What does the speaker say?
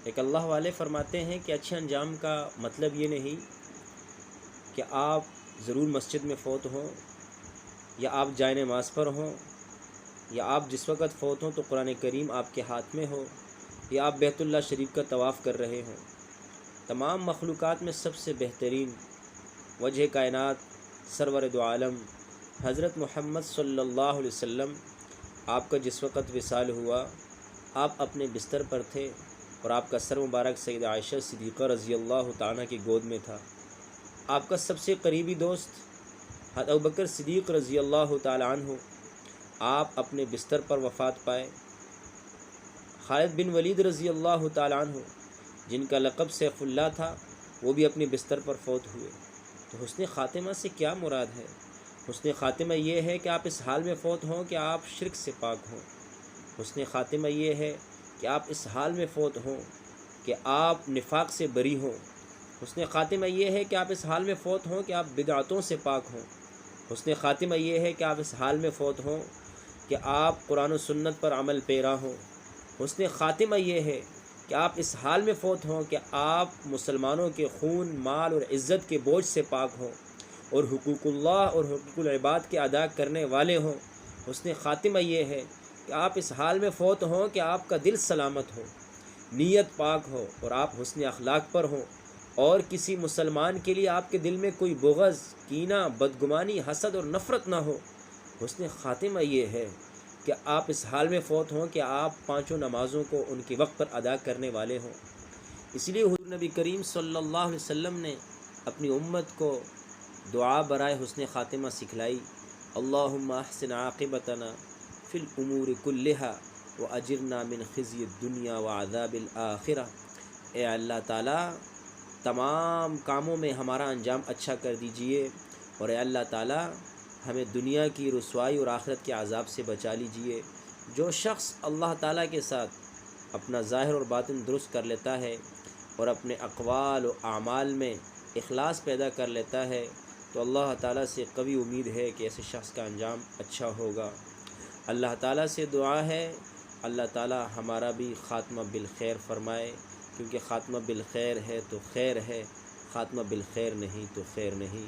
ایک اللہ والے فرماتے ہیں کہ اچھے انجام کا مطلب یہ نہیں کہ آپ ضرور مسجد میں فوت ہوں، یا آپ جائے نماز پر ہوں، یا آپ جس وقت فوت ہوں تو قرآن کریم آپ کے ہاتھ میں ہو، یا آپ بیت اللہ شریف کا طواف کر رہے ہوں۔ تمام مخلوقات میں سب سے بہترین وجہ کائنات سرور دو عالم حضرت محمد صلی اللہ علیہ وسلم، آپ کا جس وقت وصال ہوا، آپ اپنے بستر پر تھے اور آپ کا سر مبارک سیدہ عائشہ صدیقہ رضی اللہ تعالیٰ کی گود میں تھا۔ آپ کا سب سے قریبی دوست حضرت ابوبکر صدیق رضی اللہ تعالیٰ عنہ، آپ اپنے بستر پر وفات پائے۔ خالد بن ولید رضی اللہ تعالیٰ عنہ، جن کا لقب سیف اللہ تھا، وہ بھی اپنے بستر پر فوت ہوئے۔ تو حسن خاتمہ سے کیا مراد ہے؟ حسن خاتمہ یہ ہے کہ آپ اس حال میں فوت ہوں کہ آپ شرک سے پاک ہوں۔ حسن خاتمہ یہ ہے کہ آپ اس حال میں فوت ہوں کہ آپ نفاق سے بری ہوں۔ حسن خاتمہ یہ ہے کہ آپ اس حال میں فوت ہوں کہ آپ بدعتوں سے پاک ہوں۔ حسن خاتمہ یہ ہے کہ آپ اس حال میں فوت ہوں کہ آپ قرآن و سنت پر عمل پیرا ہوں۔ حسن خاتمہ یہ ہے کہ آپ اس حال میں فوت ہوں کہ آپ مسلمانوں کے خون، مال اور عزت کے بوجھ سے پاک ہوں اور حقوق اللہ اور حقوق العباد کے ادا کرنے والے ہوں۔ حسن خاتمہ یہ ہے کہ آپ اس حال میں فوت ہوں کہ آپ کا دل سلامت ہو، نیت پاک ہو اور آپ حسن اخلاق پر ہوں، اور کسی مسلمان کے لیے آپ کے دل میں کوئی بغض، کینہ، بدگمانی، حسد اور نفرت نہ ہو۔ حسن خاتمہ یہ ہے کہ آپ اس حال میں فوت ہوں کہ آپ پانچوں نمازوں کو ان کے وقت پر ادا کرنے والے ہوں۔ اس لیے حضور نبی کریم صلی اللہ علیہ وسلم نے اپنی امت کو دعا برائے حسن خاتمہ سکھلائی: اللہم احسن عاقبتنا فی الامور کلہا واجرنا من خزی الدنیا وعذاب الآخرہ۔ اے اللہ تعالیٰ، تمام کاموں میں ہمارا انجام اچھا کر دیجئے، اور اے اللہ تعالیٰ، ہمیں دنیا کی رسوائی اور آخرت کے عذاب سے بچا لیجئے۔ جو شخص اللہ تعالیٰ کے ساتھ اپنا ظاہر اور باطن درست کر لیتا ہے اور اپنے اقوال و اعمال میں اخلاص پیدا کر لیتا ہے، تو اللہ تعالیٰ سے قوی امید ہے کہ ایسے شخص کا انجام اچھا ہوگا۔ اللہ تعالیٰ سے دعا ہے اللہ تعالیٰ ہمارا بھی خاتمہ بالخیر فرمائے، کیونکہ خاتمہ بالخیر ہے تو خیر ہے، خاتمہ بالخیر نہیں تو خیر نہیں۔